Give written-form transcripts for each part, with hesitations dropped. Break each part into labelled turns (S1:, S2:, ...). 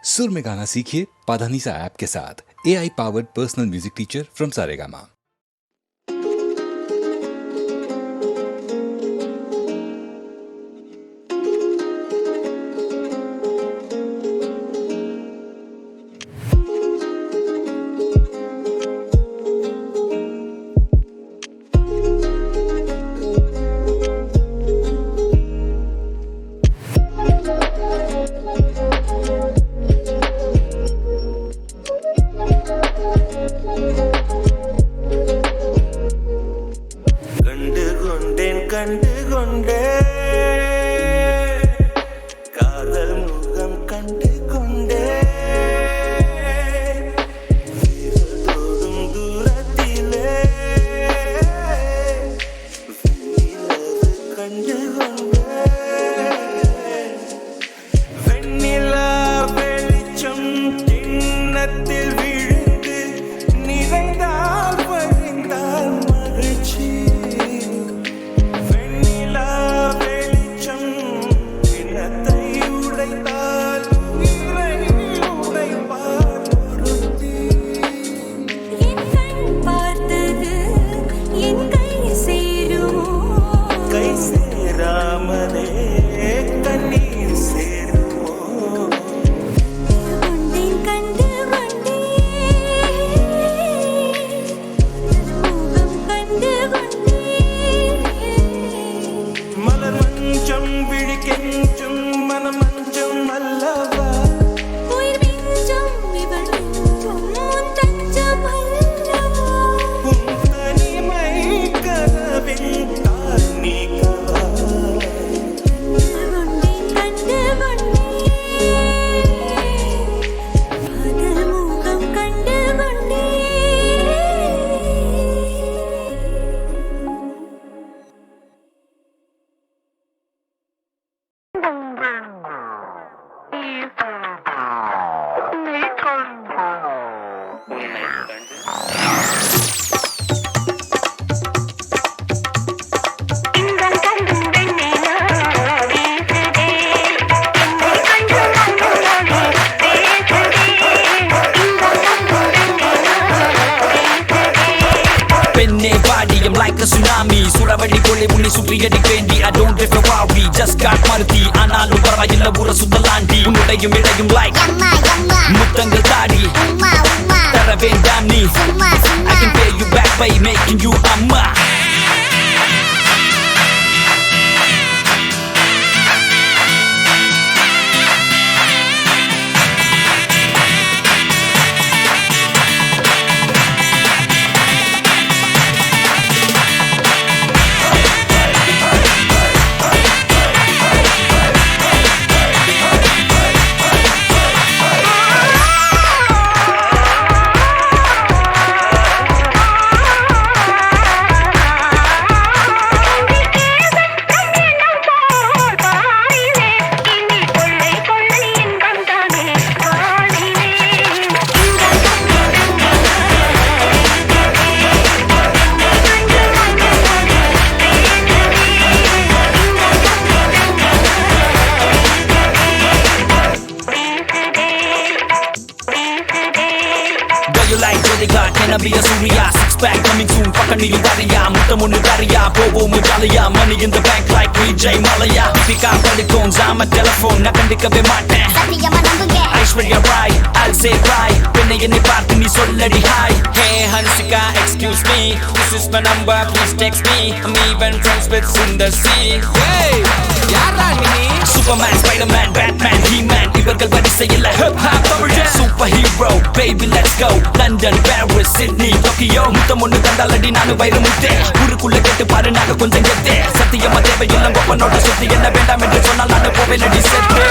S1: सुर में गाना सीखिए पाधानीसा ऐप के साथ। AI powered personal music teacher from Saregama.
S2: I don't drift a Ferrari, just got Maruti. Analum parvayilla ura sudalandi. Unnudayum idayum like Muttangal Tadi. Tara vendam nee. I can pay you back by making you amma. Can I be a Surya? Six pack coming soon. Fucking you Daria. Mutamun Daria. Bobo Mujalia. Money in the bank like Vijay Malaya. Pick up on the phones. I'm a telephone. Nakandika be mate. Aishwarya Rai. I'll say right. When I part me so lady hi. Hey Hansika, excuse me. This is my number. Please text me. I'm even friends with Sundar C. Hey, yara ni. Superman, Spider-Man, Batman, He-Man. Ivargal varisayilla hip hop origin. Superhero, baby let's go. London, Paris, Sydney, Tokyo. Mutamunnu tandaladi nanu vairamutte. Urukulla kettu paru naga konjam kette. Sathiyama thevayillam goppanoda sutti enna vendam endru sonnal nanu poveladi sette.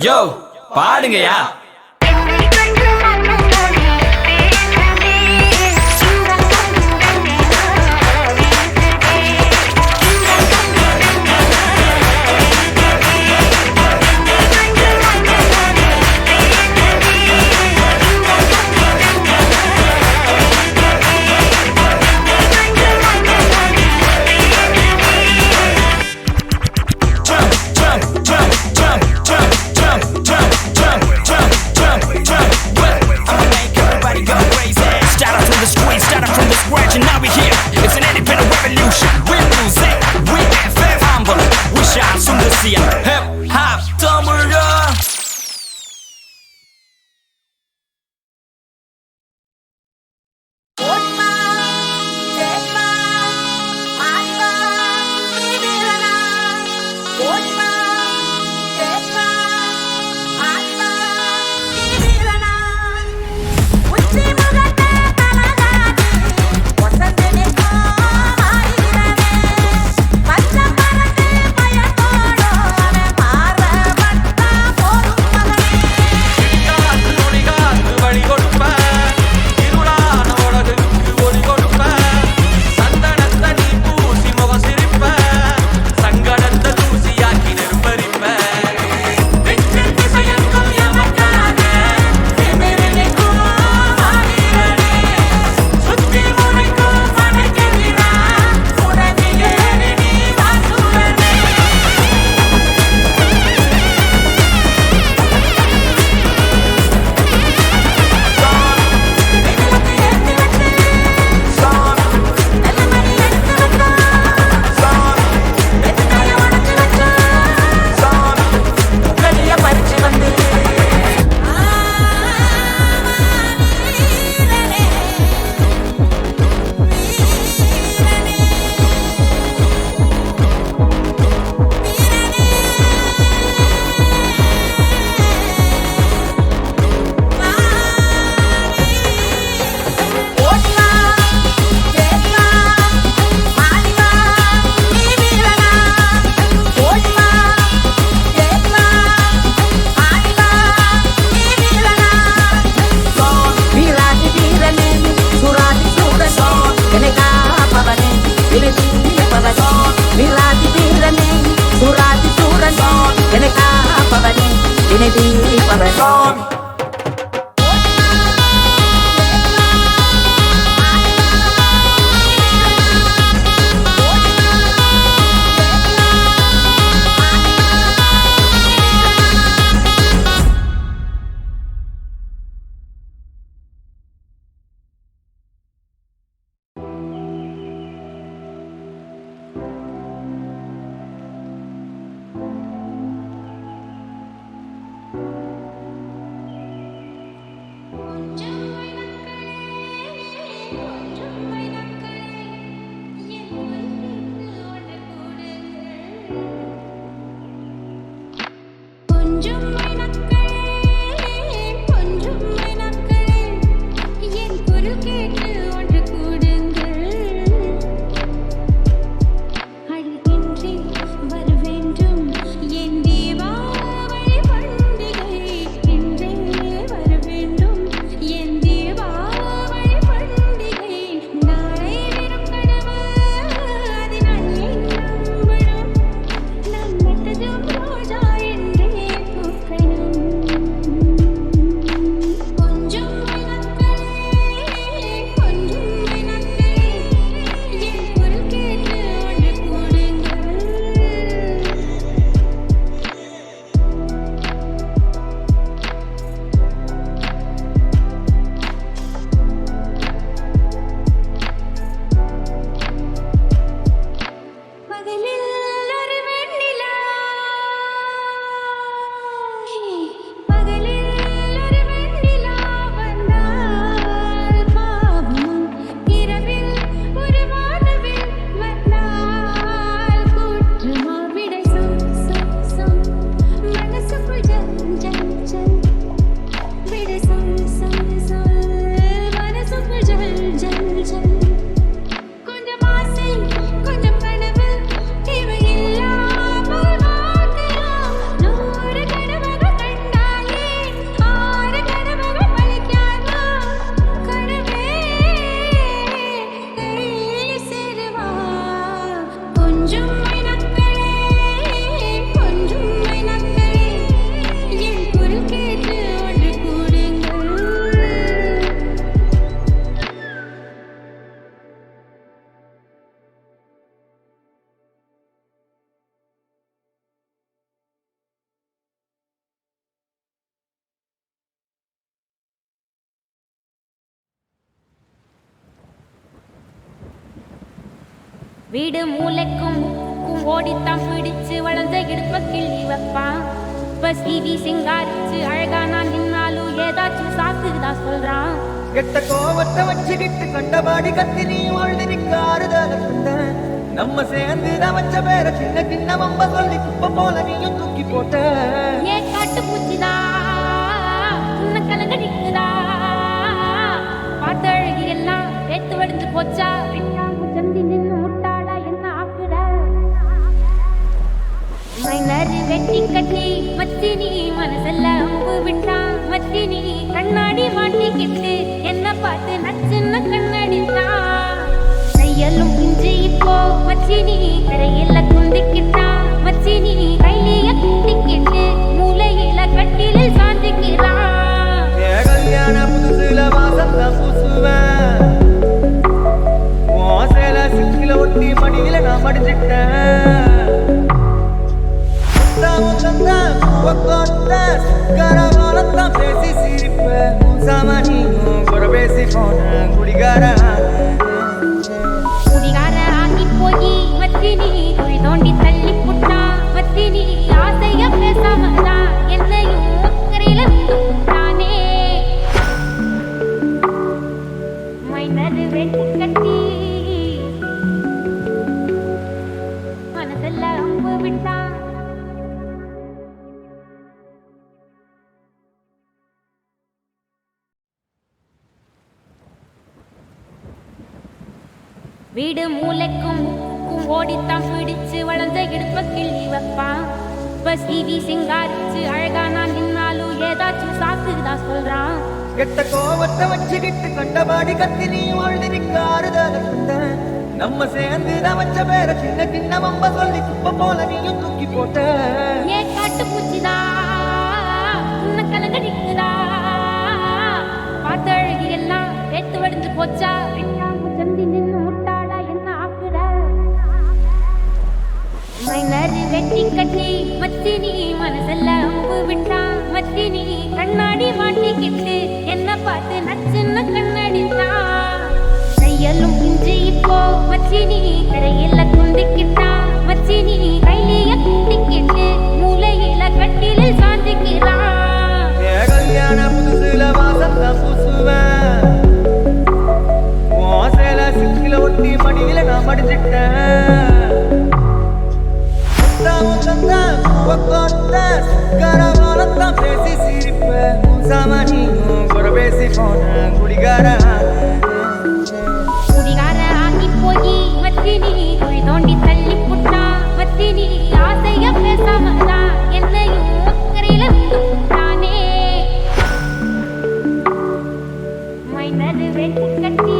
S2: Yo, பாடுங்கயா.
S3: வீடு மூளைக்கும் ஓடித்தான் பிடிச்சு வளர்ந்த இடுப்ப கிள்ளி வைப்பான். இப்ப CV சிங்காரிச்சு அழகா நான் நின்னாலும் ஏதாச்சும் சாக்குதான் சொல்றான்.
S4: கெட்ட கோவத்தை வச்சுக்கிட்டு கண்டபாடி கத்தி நீ வாழ்ந்திருக்க ஆறுதல சொன்னேன். நம்ம சேர்ந்துதான் வச்ச பேர சின்ன சின்ன வம்ப சொல்லி குப்பை போல நீயும் தூக்கி போட்ட.
S3: ஏன் காட்டு பூச்சிதா உன்ன கலங்க நிக்குதா, பார்த்த அழகி எல்லாம் ஏத்து வடிஞ்சு போச்சா. சந்தி நின்னு முட்டாளா என்ன ஆக்குற. மைனரு வெட்டி கட்டி மத்தி நீ மனசெல்ல அம்பு விட்டான். மத்தி நீ கண்ணாடி மாட்டிக்கிட்டு என்ன பார்த்து நச்சுன்னு கண்ணடித்தான். கையலும் இஞ்சி இப்போ மச்சி நீ கரையில குந்திக்கிட்டான். மச்சி நீ கையில குத்திக்கிட்டு மூளையில கட்டிலில் சாந்திக்கிறான்.
S4: கல்யாண புதுசுல வாசம் தான் பூசுவேன். சேல சிக்கில ஒட்டி மடியில நான் மடிஞ்சிட்டேன். கரகாலத்தான் பேசி சிரிப்பேன். சாமானியும் குறை பேசி போன குடிகார
S3: ஆகி போய் மத்தி நீ குழி தோண்டி தள்ளி புட்டான். மத்தி நீ ஆசைய பேசாமதான் என்னையும் கரையில தானே. மைனரு வெட்டி கட்டி மனசெல்ல அம்பு விட்டான். வீடு மூளைக்கும் ஓடித்தான் பிடிச்சு வளர்ந்த இடுப்ப கிள்ளி வைப்பான். இப்ப சிவி சிங்காரிச்சு அழகா நான் நின்னாலும் ஏதாச்சும் சாக்குதான் சொல்றான்.
S4: கெட்ட கோவத்தை வச்சுக்கிட்டு கண்டபாடி கத்தி நீ வாழ்ந்திருக்க ஆறுதல சொன்னேன். நம்ம சேர்ந்துதான் வச்ச பேர சின்ன சின்ன வம்ப சொல்லி குப்பை போல நீயும் தூக்கி போட்ட.
S3: ஏன் காட்டு பூச்சிதா உன்ன கலங்க நிக்குதா, பார்த்த அழகி எல்லாம் ஏத்து வடிஞ்சு போச்சா. சந்தி நின்னு முட்டாளா என்ன ஆக்குற. மைனரு வெட்டி கட்டி மத்தி நீ மனசெல்ல அம்பு விட்டான். மத்தி நீ கண்ணாடி மாட்டிக்கிட்டு என்ன பார்த்து நச்சுன்னு கண்ணடித்தான். கையலும் இஞ்சி இப்போ மச்சி நீ கரையில குந்திக்கிட்டான். மச்சி நீ கையில குத்திக்கிட்டு மூளையில கட்டிலில் சாந்திக்கிறான்.
S4: கல்யாண புதுசுல வாசம் தான் பூசுவேன். சேல சிக்கில ஒட்டி மடியில நான் மடிஞ்சிட்டேன். கரகாலத்தான் பேசி சிரிப்பேன். சாமானியும் குறை பேசி போன குடிகார
S3: ஆகி போய் மத்தி நீ குழி தோண்டி தள்ளி புட்டான். மத்தி நீ ஆசைய பேசாமதான் என்னையும் கரையில தானே. மைனரு வெட்டி கட்டி